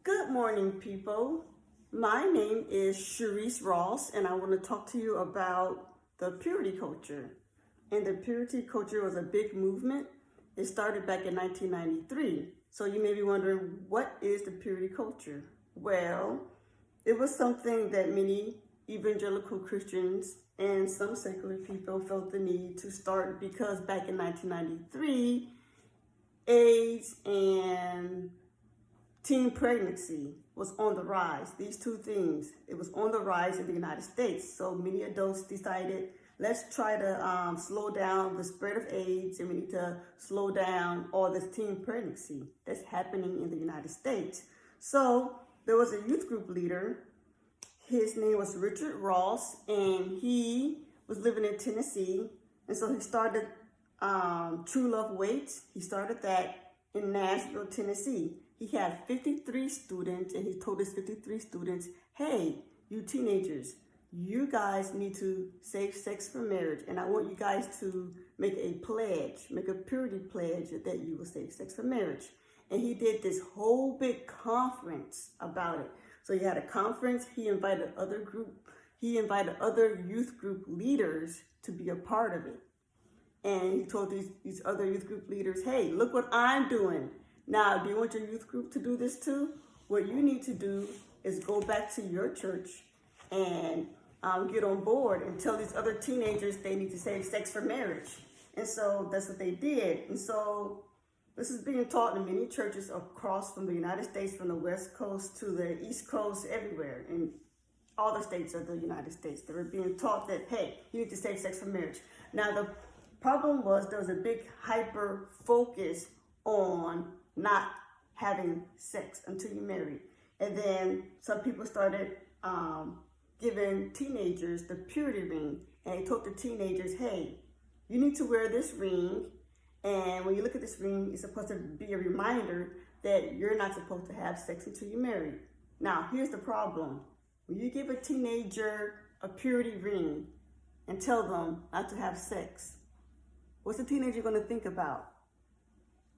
Good morning, people. My name is Sharice Ross, and I want to talk to you about the purity culture. And the purity culture was a big movement. It started back in 1993. So you may be wondering, what is the purity culture? Well, it was something that many evangelical Christians and some secular people felt the need to start because back in 1993, AIDS and teen pregnancy was on the rise. These two things, it was on the rise in the United States. So many adults decided, let's try to slow down the spread of AIDS, and we need to slow down all this teen pregnancy that's happening in the United States. So there was a youth group leader. His name was Richard Ross, and he was living in Tennessee. And so he started True Love Waits. He started that in Nashville, Tennessee. He had 53 students, and he told his 53 students, hey, you teenagers, you guys need to save sex for marriage. And I want you guys to make a pledge, make a purity pledge that you will save sex for marriage. And he did this whole big conference about it. So he had a conference, he invited other youth group leaders to be a part of it. And he told these other youth group leaders, hey, look what I'm doing. Now, do you want your youth group to do this too? What you need to do is go back to your church and get on board and tell these other teenagers they need to save sex for marriage. And so that's what they did. And so this is being taught in many churches across from the United States, from the West Coast to the East Coast, everywhere, in all the states of the United States. They were being taught that, hey, you need to save sex for marriage. Now, the problem was there was a big hyper focus on not having sex until you're married. And then some people started giving teenagers the purity ring. And they told the teenagers, hey, you need to wear this ring. And when you look at this ring, it's supposed to be a reminder that you're not supposed to have sex until you're married. Now, here's the problem. When you give a teenager a purity ring and tell them not to have sex, what's the teenager going to think about?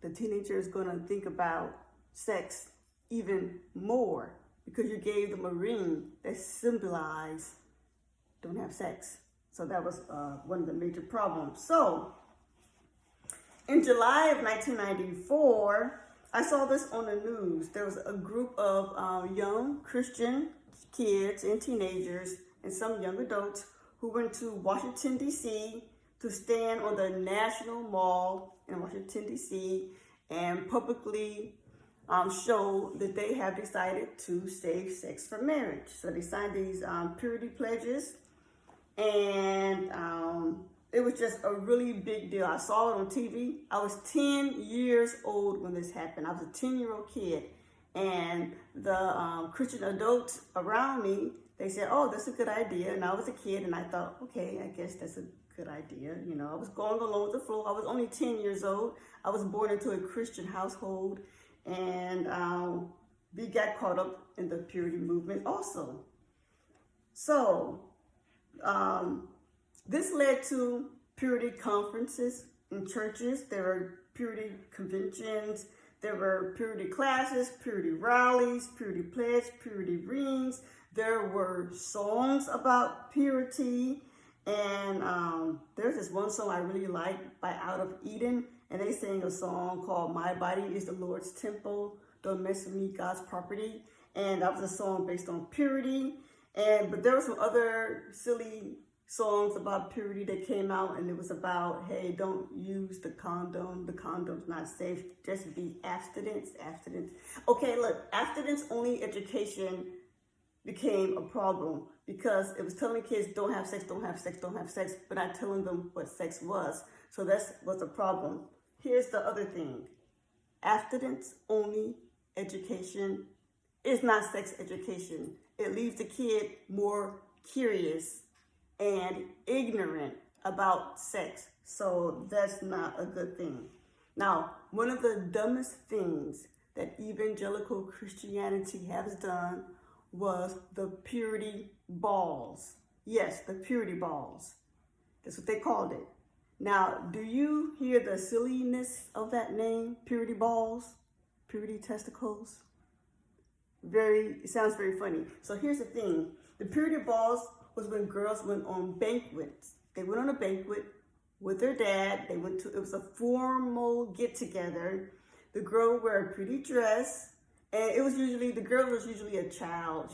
The teenager is going to think about sex even more because you gave them a ring that symbolized don't have sex. So that was one of the major problems. So in July of 1994, I saw this on the news. There was a group of young Christian kids and teenagers and some young adults who went to Washington, D.C. to stand on the National Mall in Washington, D.C. and publicly show that they have decided to save sex for marriage. So they signed these purity pledges, and it was just a really big deal. I saw it on TV. I was 10 years old when this happened. I was a 10-year-old kid, and the Christian adults around me, they said, oh, that's a good idea. And I was a kid, and I thought, okay, I guess that's a good idea. You know, I was going along with the flow. I was only 10 years old. I was born into a Christian household, and we got caught up in the purity movement also. So this led to purity conferences in churches. There were purity conventions. There were purity classes, purity rallies, purity pledge, purity rings. There were songs about purity. And there's this one song I really like by Out of Eden. And they sang a song called My Body is the Lord's Temple. Don't mess with me, God's property. And that was a song based on purity. But there were some other silly songs about purity that came out, and it was about, hey, don't use the condom. The condom's not safe. Just be abstinence. Okay, look, abstinence only education became a problem because it was telling kids don't have sex, but not telling them what sex was. So that was a problem. Here's the other thing. Abstinence only education is not sex education. It leaves the kid more curious and ignorant about sex. So that's not a good thing. Now, one of the dumbest things that evangelical Christianity has done was the purity balls. Yes, the purity balls. That's what they called it. Now, do you hear the silliness of that name, purity balls, purity testicles? It sounds very funny. So here's the thing. The purity balls was when girls went on banquets. They went on a banquet with their dad. It was a formal get together. The girl would wear a pretty dress, and the girl was usually a child.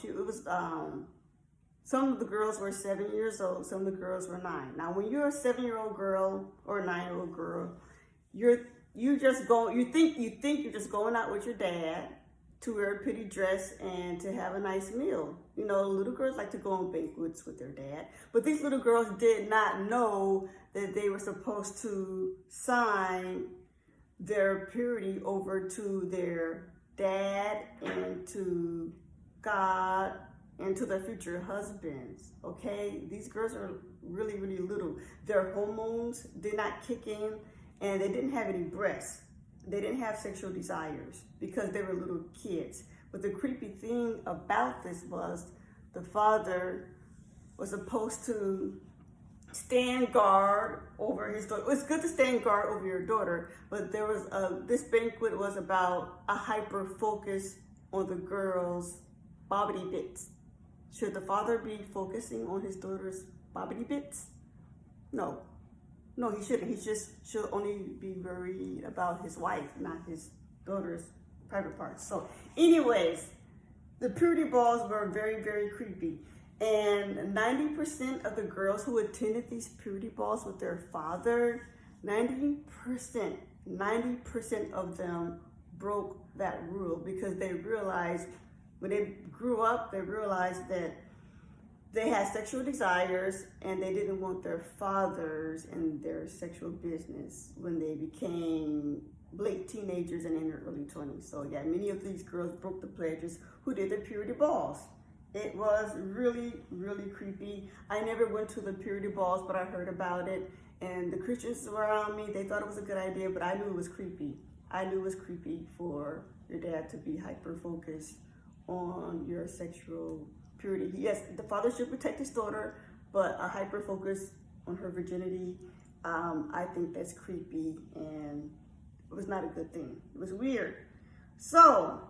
Some of the girls were 7 years old, some of the girls were 9. Now, when you're a 7-year-old girl or a 9-year-old girl, you think you're just going out with your dad to wear a pretty dress and to have a nice meal. You know, little girls like to go on banquets with their dad, but these little girls did not know that they were supposed to sign their purity over to their dad and to God and to their future husbands. Okay, these girls are really, really little. Their hormones did not kick in, and they didn't have any breasts. They didn't have sexual desires because they were little kids. But the creepy thing about this was the father was supposed to stand guard over his daughter. It's good to stand guard over your daughter, but this banquet was about a hyper focus on the girls' bobbity bits. Should the father be focusing on his daughter's bobbity bits? No, he shouldn't. He just should only be worried about his wife, not his daughter's private parts. So anyways, the purity balls were very, very creepy. And 90% of the girls who attended these purity balls with their father, 90% of them broke that rule because they realized, when they grew up, they realized that they had sexual desires and they didn't want their fathers in their sexual business when they became late teenagers and in their early 20s. So yeah, many of these girls broke the pledges who did the purity balls. It was really, really creepy. I never went to the purity balls, but I heard about it. And the Christians around me, they thought it was a good idea, but I knew it was creepy. I knew it was creepy for your dad to be hyper-focused on your sexual purity. Yes, the father should protect his daughter, but a hyper-focus on her virginity, I think that's creepy, and it was not a good thing. It was weird. So,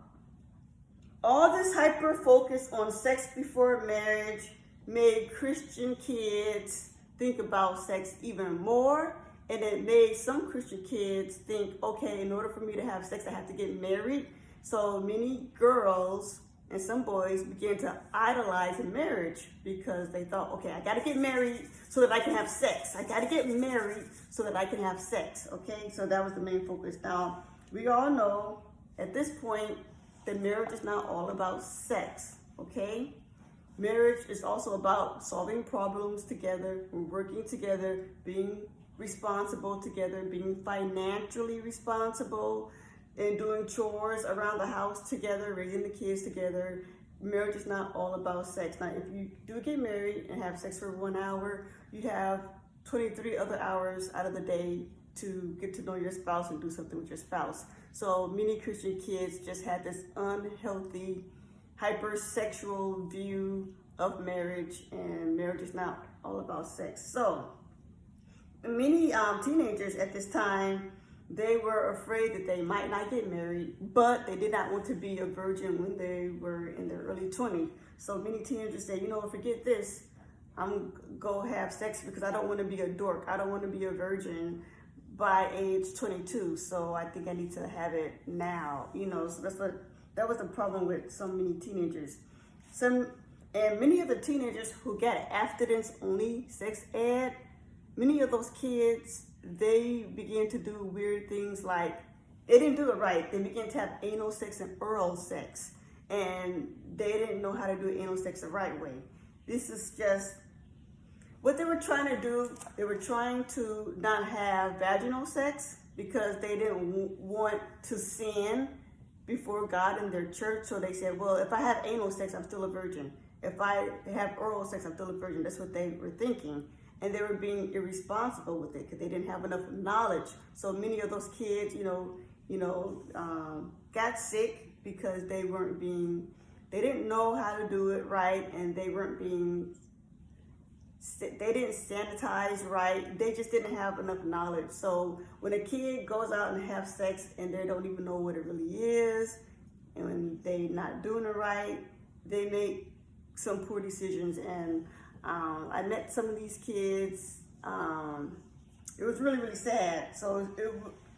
all this hyper-focus on sex before marriage made Christian kids think about sex even more, and it made some Christian kids think, okay, in order for me to have sex, I have to get married. So many girls and some boys began to idolize marriage because they thought, okay, I gotta get married so that I can have sex. I gotta get married so that I can have sex, okay? So that was the main focus. Now, we all know at this point that marriage is not all about sex, okay? Marriage is also about solving problems together, working together, being responsible together, being financially responsible, and doing chores around the house together, raising the kids together. Marriage is not all about sex. Now, if you do get married and have sex for 1 hour, you have 23 other hours out of the day to get to know your spouse and do something with your spouse. So many Christian kids just had this unhealthy, hypersexual view of marriage, and marriage is not all about sex. So many teenagers at this time, they were afraid that they might not get married, but they did not want to be a virgin when they were in their early 20s. So many teenagers say, you know, forget this. I'm go have sex because I don't want to be a dork. I don't want to be a virgin by age 22. So I think I need to have it now. You know, so that was the problem with so many teenagers. And many of the teenagers who got abstinence-only sex ed, many of those kids, they began to do weird things like, they didn't do it right. They began to have anal sex and oral sex. And they didn't know how to do anal sex the right way. This is just, what they were trying to do, they were trying to not have vaginal sex because they didn't want to sin before God in their church. So they said, well, if I have anal sex, I'm still a virgin. If I have oral sex, I'm still a virgin. That's what they were thinking. And they were being irresponsible with it because they didn't have enough knowledge. So many of those kids, got sick because they didn't know how to do it right, and they didn't sanitize right. They just didn't have enough knowledge. So when a kid goes out and have sex and they don't even know what it really is, and when they they not doing it right, they make some poor decisions. And I met some of these kids. It was really, really sad. So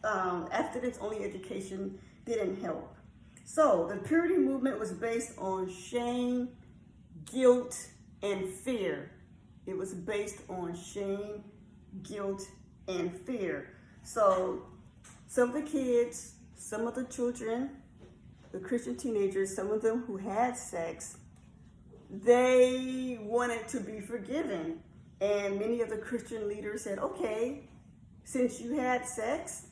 after this, only education didn't help. So the purity movement was based on shame, guilt, and fear. It was based on shame, guilt, and fear. So some of the kids, some of the children, the Christian teenagers, some of them who had sex, they wanted to be forgiven. And many of the Christian leaders said, okay, since you had sex,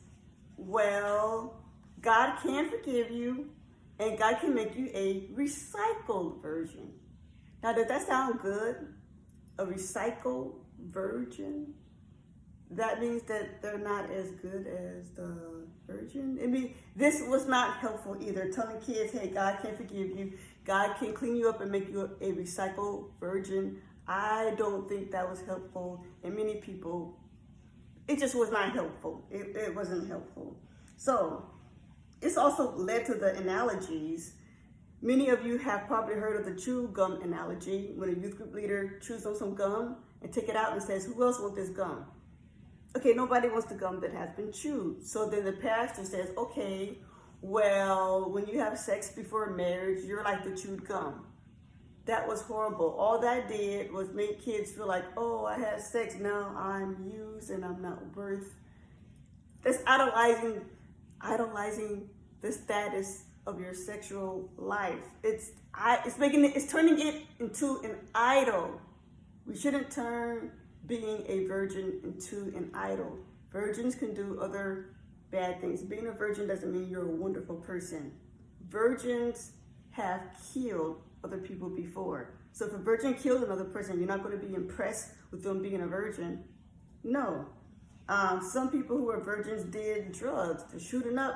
well, God can forgive you and God can make you a recycled virgin. Now, does that sound good? A recycled virgin? That means that they're not as good as the virgin. I mean, this was not helpful either. Telling kids, hey, God can forgive you. God can clean you up and make you a recycled virgin. I don't think that was helpful. And many people, it just was not helpful. It wasn't helpful. So it's also led to the analogies. Many of you have probably heard of the chew gum analogy, when a youth group leader chews on some gum and take it out and says, who else wants this gum? Okay, nobody wants the gum that has been chewed. So then the pastor says, okay, well, when you have sex before marriage, you're like the chewed gum. That was horrible. All that did was make kids feel like, oh, I had sex, now I'm used and I'm not worth. That's idolizing the status of your sexual life. It's turning it into an idol. We shouldn't turn being a virgin into an idol. Virgins can do other bad things. Being a virgin doesn't mean you're a wonderful person. Virgins have killed other people before. So if a virgin killed another person, you're not going to be impressed with them being a virgin. No. Some people who are virgins did drugs. They're shooting up.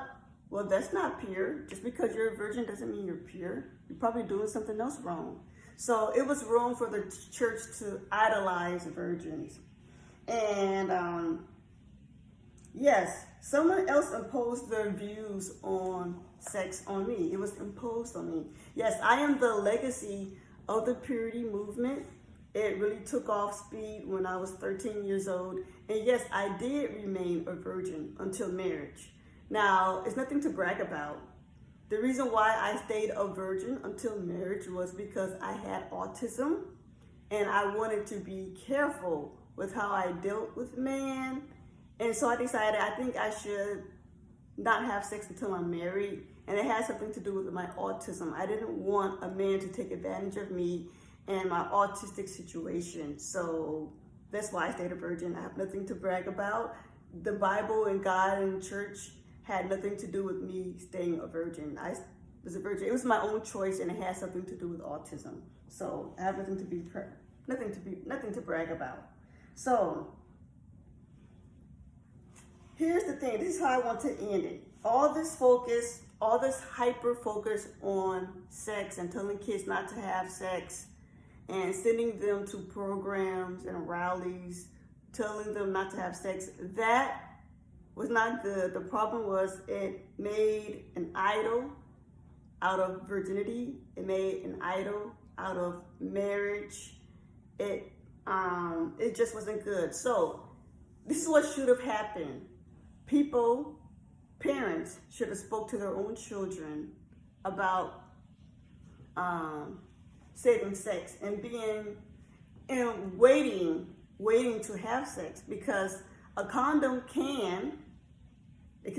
Well, that's not pure. Just because you're a virgin doesn't mean you're pure. You're probably doing something else wrong. So it was wrong for the church to idolize virgins. And yes, someone else imposed their views on sex on me. It was imposed on me. Yes, I am the legacy of the purity movement. It really took off speed when I was 13 years old. And yes, I did remain a virgin until marriage. Now, it's nothing to brag about. The reason why I stayed a virgin until marriage was because I had autism and I wanted to be careful with how I dealt with man. And so I decided I think I should not have sex until I'm married. And it had something to do with my autism. I didn't want a man to take advantage of me and my autistic situation. So that's why I stayed a virgin. I have nothing to brag about. The Bible and God and church had nothing to do with me staying a virgin. I was a virgin. It was my own choice, and it had something to do with autism. So I have nothing to brag about. So here's the thing. This is how I want to end it. All this focus, all this hyper focus on sex and telling kids not to have sex and sending them to programs and rallies, telling them not to have sex, that was not good. The problem was it made an idol out of virginity. It made an idol out of marriage. It just wasn't good. So this is what should have happened. Parents should have spoke to their own children about saving sex and waiting to have sex, because a condom can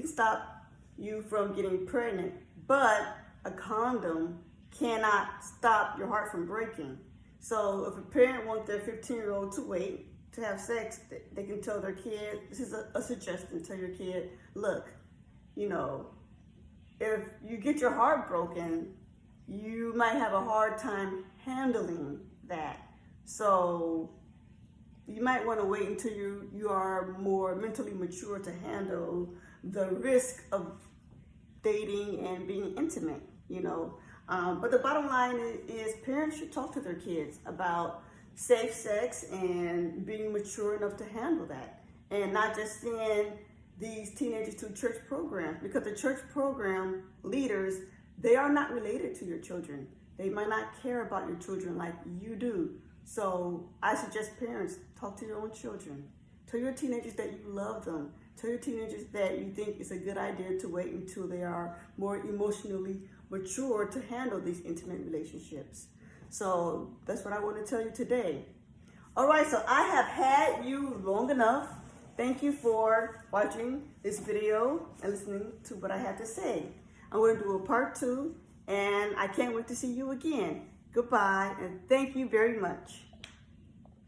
stop you from getting pregnant, but a condom cannot stop your heart from breaking. So if a parent wants their 15-year-old to wait to have sex, they can tell their kid, this is a suggestion, tell your kid, look, if you get your heart broken, you might have a hard time handling that. So you might want to wait until you are more mentally mature to handle the risk of dating and being intimate, But the bottom line is parents should talk to their kids about safe sex and being mature enough to handle that, and not just send these teenagers to church programs, because the church program leaders they are not related to your children. They might not care about your children like you do. So I suggest parents, talk to your own children. Tell your teenagers that you love them. Tell your teenagers that you think it's a good idea to wait until they are more emotionally mature to handle these intimate relationships. So that's what I want to tell you today. All right, so I have had you long enough. Thank you for watching this video and listening to what I have to say. I'm going to do a part 2, and I can't wait to see you again. Goodbye, and thank you very much.